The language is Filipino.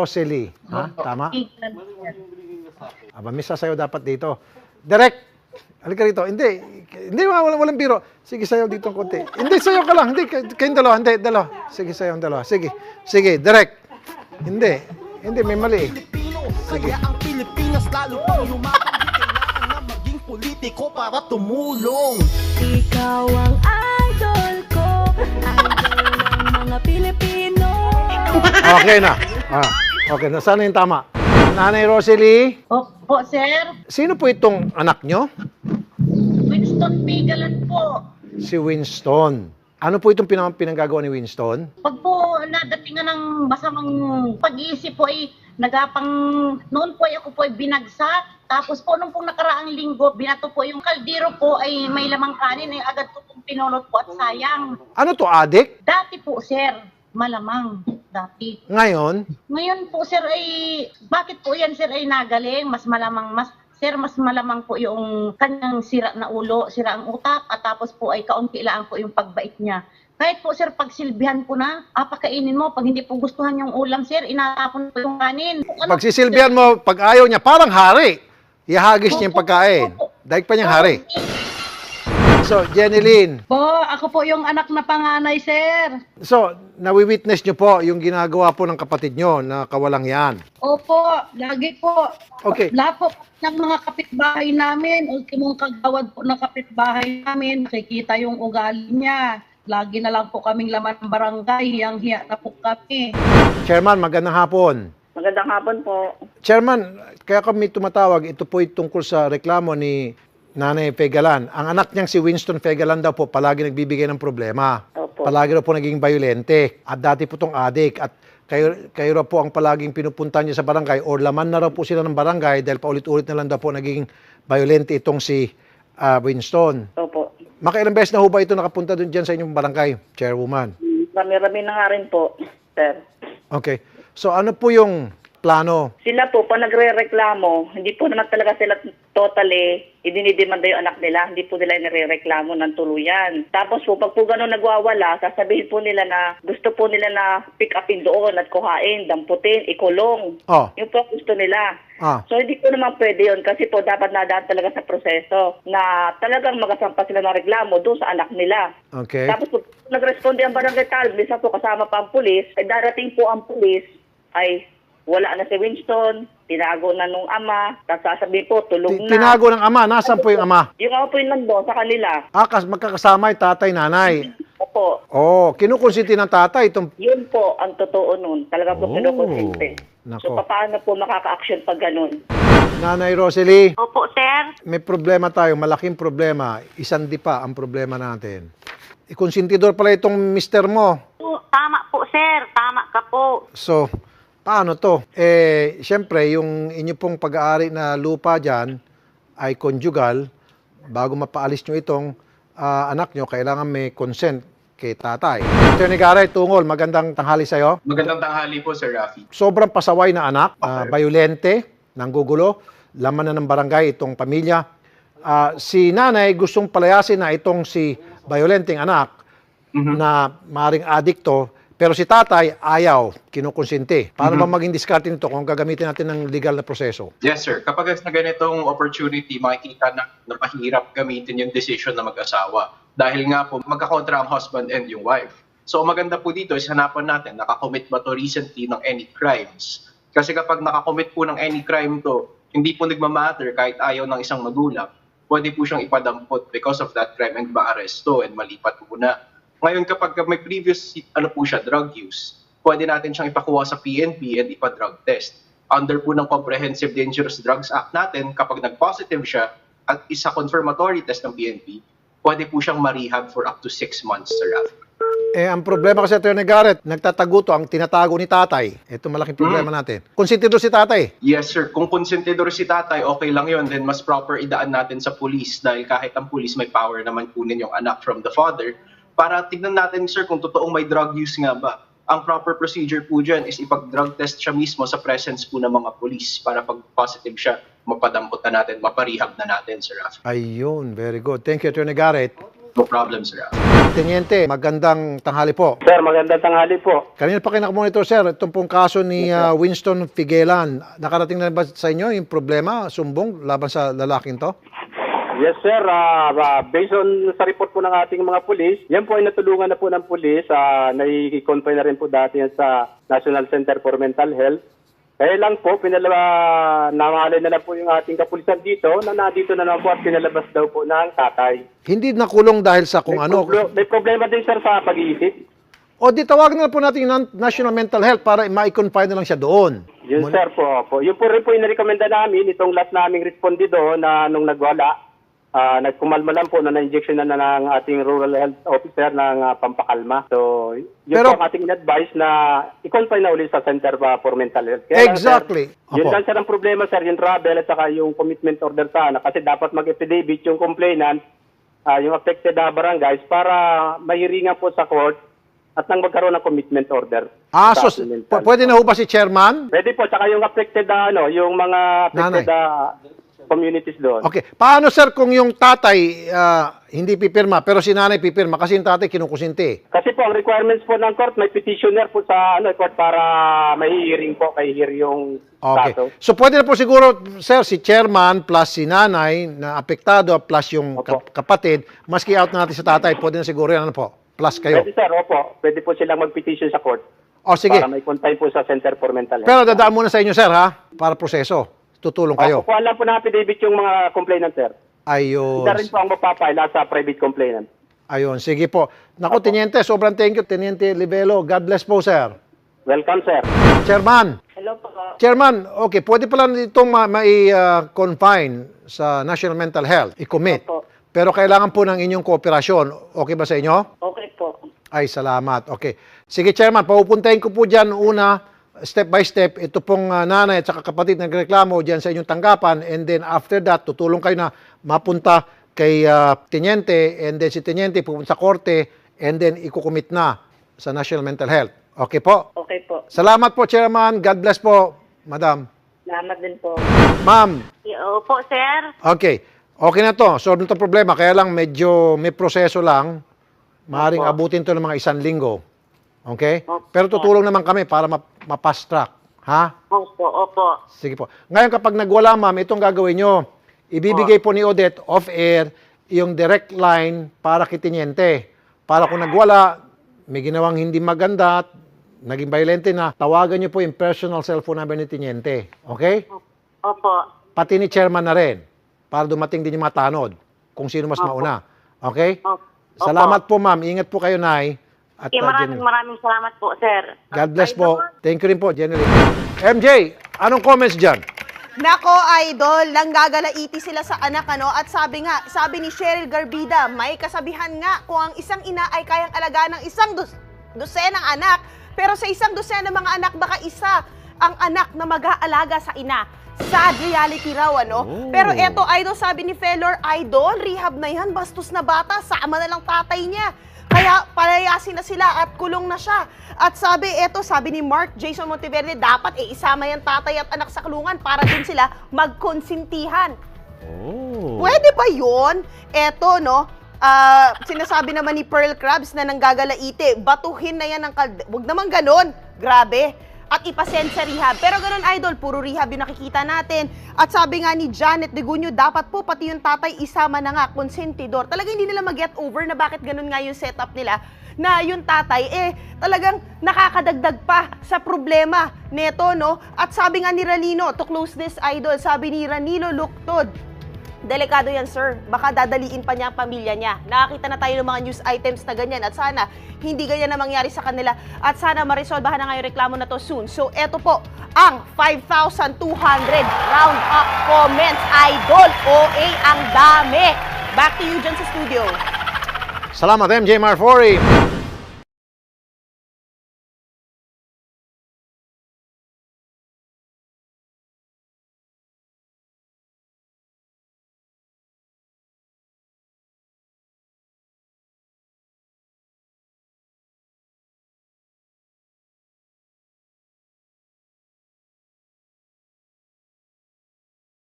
Rosely. Ha? Tama? Aba, may sasayaw dapat dito. Direk! Halika rito. Hindi, walang biro. Sige, sayaw dito ng konti. Hindi, sayaw ka lang. Hindi, kayong dalawa. Hindi, dalawa. Sige, sayaw ang dalawa. Sige, direct. Hindi, may mali. Sige. Kaya ang Pilipinas lalo pang lumakang kailangan na maging politiko para tumulong. Ikaw ang idol ko, idol ng mga Pilipino. Okay na. Okay na. Sana yung tama. Nanay Rosely, Opo, sir. sino po itong anak nyo? Winston Pigalan po. Si Winston. Ano po itong pinanggagawa ni Winston? Pag po nadatingan ng masamang pag-iisip po ay noon po ay ako po ay binagsak. Tapos po nung pong nakaraang linggo, binato po yung kaldero po ay may lamang kanin ay agad po pong pinulot po at sayang. Ano to, adik? Dati po, sir, malamang dati. Ngayon, Ngayon po, sir, ay bakit po yan, sir, ay nagaling? Mas malamang po yung kanyang sira na ulo, sira ang utak, at tapos po ay kaunti lang po yung pagbait niya. Kahit po, sir, pagsilbihan ko na, pakainin mo, pag hindi po gustuhan yung ulam, sir, inatapon po yung kanin. pagsisilbihan mo, pag ayaw niya, parang hari. Ihagis niya yung pagkain. Daig pa niyang hari. So, Jeneline, Po, ako po yung anak na panganay, sir. so, nawi-witness niyo po yung ginagawa po ng kapatid niyo na kawalang yan. Opo, lagi po. Okay. Lahat po ng mga kapitbahay namin, ultimong kagawad po ng kapitbahay namin, nakikita yung ugali niya. Lagi na lang po kaming laman ng barangay, hiyang-hiya na po kami. Chairman, magandang hapon. Magandang hapon po. Chairman, kaya kami tumatawag, ito po ay tungkol sa reklamo ni Nanay Fegalan. Ang anak niyang si Winston Fegalan daw po palagi nagbibigay ng problema. Opo. Palagi raw po naging violente. At dati po itong adik. At kayo raw po ang palaging pinupunta niya sa barangay or laman na raw po sila ng barangay dahil paulit-ulit na lang daw po naging violente itong si Winston. Opo. Makailang beses na ho ba ito nakapunta dun dyan sa inyong barangay, Chairwoman? Rami-rami na nga rin po, sir. Okay. So ano po yung plano? Sila po, pag nagre-reklamo, hindi po naman talaga sila totally idinidemanda yung anak nila. Hindi po nila nire-reklamo ng tuluyan. Tapos po, pag po gano'n nagwawala, sasabihin po nila na gusto po nila na pick upin doon at kuhain, damputin, ikulong. Oh. Yung po gusto nila. Ah. So, hindi po naman pwede yun kasi po dapat nadaan talaga sa proseso na talagang magasampa sila ng reklamo doon sa anak nila. Okay. Tapos po, nagresponde ang barangay tal, minsan po kasama pa ang pulis, ay darating po ang pulis, ay wala na si Winston, tinago na nung ama, tapos sasabihin po, tulog na. Tinago ng ama. Nasaan po yung ama? Yung ama po yung nandun sa kanila. Magkakasama yung tatay, nanay. Opo, Oh, kinukonsinti ng tatay itong... yun po ang totoo nun. Talaga po kinukonsinte. So, Nako. paano po makaka-action pag ganun? Nanay Rosely, Opo, sir. may problema tayo, malaking problema. Isang pa ang problema natin. Ikonsintidor pala itong mister mo. Tama po, sir. Tama ka po. So, paano to? Siyempre, yung inyo pong pag-aari na lupa dyan ay conjugal. Bago mapaalis nyo itong anak nyo, kailangan may consent kay tatay. Attorney Garrett, Tungol, magandang tanghali sa'yo. Magandang tanghali po, Sir Rafi. Sobrang pasaway na anak, violente, nanggugulo, laman na ng barangay itong pamilya. Si nanay gustong palayasin na itong si violenteng anak na maring adikto, pero si tatay ayaw, kinukonsinti. Paano ba maging diskarte nito kung gagamitin natin ng legal na proseso? Yes, sir. Kapag na ganitong opportunity, makikita na mahirap gamitin yung decision na mag-asawa. Dahil nga po, magkakontra ang husband and yung wife. So, maganda po dito is hanapan natin, nakakommit ba to recently ng any crimes? Kasi kapag nakakommit po ng any crime to, hindi po nagmamatter kahit ayaw ng isang magulang, pwede po siyang ipadampot because of that crime and ma-aresto and malipat po na. Ngayon, kapag may previous po siya, drug use, pwede natin siyang ipakuha sa PNP and ipa-drug test. Under po ng Comprehensive Dangerous Drugs Act natin, kapag nag-positive siya at isa confirmatory test ng PNP, pwede po siyang ma-rehab for up to 6 months, Sir Rafi. Ang problema kasi, Attorney Garrett, nagtatago to ang tinatago ni tatay. Ito malaking problema natin. Konsentidor si tatay. Yes, sir. Kung konsentidor si tatay, okay lang yun. Then mas proper idaan natin sa police dahil kahit ang police may power naman kunin yung anak from the father para tignan natin, sir, kung totoong may drug use nga ba. Ang proper procedure po dyan is ipag-drug test siya mismo sa presence po ng mga police para pag positive siya, mapadampot na natin, maparehab na natin, Sir Rafi. Ayun, very good. Thank you, Attorney Garrett. No problem, sir. Teniente, magandang tanghali po. Sir, magandang tanghali po. Kanina pa kayo nakamonitor, sir. Itong pong kaso ni Winston Figuelan. Nakarating na ba sa inyo yung problema, sumbong, laban sa lalaking to? Yes, sir. Based on sa report po ng ating mga pulis, yan po ay natulungan na po ng pulis. Nai-confine na rin po dati yan sa National Center for Mental Health. Kaya lang po, namalay na lang po yung ating kapulisan dito na nandito na naman po at pinalabas daw po ng tatay. Hindi nakulong dahil sa kung ano. May problema din, sir, sa pag-iisip. O di tawagan na po natin yung National Mental Health para ma-confine na lang siya doon. Yun, sir, po. Yun po rin po yung narekomenda namin, itong last naming respondido na nung nagwala. Nagkumalma lang po na na-injection na ng ating rural health officer ng pampakalma. So, yun Pero, po ang ating advice na i-confine na ulit sa Center for Mental Health. Kaya exactly. Lang, sir, yun Opo. lang sir ang problema, sir, yung travel at saka yung commitment order sana. Kasi dapat mag-affidavit yung complainant, yung affected na barangays para mahiringan po sa court at nang magkaroon ng commitment order. So, pwede na ho ba si chairman? Pwede po, saka yung affected yung mga affected communities doon. Okay. Paano, sir, kung yung tatay hindi pipirma, pero si nanay pipirma kasi yung tatay kinukusinti? Kasi po, ang requirements po ng court, may petitioner po sa court para may hearing po, kay hear yung Okay. kaso. So, pwede na po siguro, sir, si chairman plus si nanay na apektado plus yung Opo. kapatid, maski out na natin sa tatay, pwede na siguro yan, ano po? Plus kayo. Pwede sir, opo. Pwede po silang mag-petition sa court O, sige. para may confine po sa Center for Mental Health. Pero dadaan muna sa inyo, sir, ha? Para proseso. Tutulong kayo. Kukuha lang po na affidavit yung mga complainant, sir. Ayun. Isa rin po ang mapapaila sa private complainant. Ayun. Sige po. Naku, Teniente, sobrang thank you, Teniente Livelo. God bless po, sir. Welcome, sir. Chairman. Hello po. Chairman, okay, pwede pala itong mai-confine sa National Mental Health, i-commit. Opo. Pero kailangan po ng inyong kooperasyon. Okay ba sa inyo? Okay po. Ay, salamat. Okay. Sige, Chairman, papupuntahin ko po dyan una, step by step, ito pong nanay at saka kapatid nagreklamo dyan sa inyong tanggapan, and then after that, tutulong kayo na mapunta kay Teniente, and then si Teniente pupunta sa korte, and then ikukumit na sa National Mental Health. Okay po? Okay po. Salamat po, Chairman. God bless po, Madam. Salamat din po. Ma'am, Opo, sir. okay. Okay na to. Solve na to problema. Kaya lang medyo may proseso lang. Maaaring Opo. abutin to ng mga 1 linggo. Okay? Opo. Pero tutulong naman kami para ma-fast track. Ha? Opo, opo. Sige po. Ngayon kapag nagwala, ma'am, itong gagawin nyo. Ibibigay po ni Odette off-air yung direct line para kay Teniente. Para kung nagwala, may ginawang hindi maganda, naging violente na, tawagan nyo po yung personal cellphone number ni Teniente. Okay? Opo. Pati ni chairman na rin. Para dumating din yung mga tanod. Kung sino mas mauna. Okay? Opo. Salamat po, ma'am. Ingat po kayo, Nay. At, Maraming salamat po, sir. God bless po. Thank you rin po, Jenny. MJ, anong comments dyan? Nako, idol, nanggagalaiti sila sa anak, ano? At sabi ni Cheryl Garbida, may kasabihan nga kung ang isang ina ay kayang alagaan ng isang dosenang anak, pero sa isang dosenang mga anak, baka isa ang anak na mag-aalaga sa ina. Sad reality raw, ano? Pero eto, idol, sabi ni Fellor, idol, rehab na yan, bastos na bata, sama na lang tatay niya. Kaya palayasin na sila at kulong na siya. At sabi ni Mark Jason Monteverde, dapat isama yan tatay at anak sa kulungan para din sila magkonsintihan. Pwede ba yun? Eto, no? Sinasabi naman ni Pearl Krabs na nanggagalaite, batuhin na yan ng wag naman ganon. Grabe. At ipasend sa rehab. Pero ganun, idol, puro rehab yung nakikita natin. At sabi nga ni Janet Degunyo, dapat po pati yung tatay isama na nga, konsentidor. Talaga hindi nila mag-get over na bakit ganun nga yung setup nila na yung tatay, talagang nakakadagdag pa sa problema neto, no? At sabi nga ni Ranino, to close this, idol, sabi ni Ranilo Luktod, delikado yan, sir. Baka dadaliin pa niya ang pamilya niya. Nakakita na tayo ng mga news items na ganyan at sana hindi ganyan na mangyari sa kanila at sana maresolbahan na nga yung reklamo na to soon. So, eto po ang 5,200 round up comments. Idol, OA, ang dami. Back to you dyan sa studio. Salamat, MJ Marfori.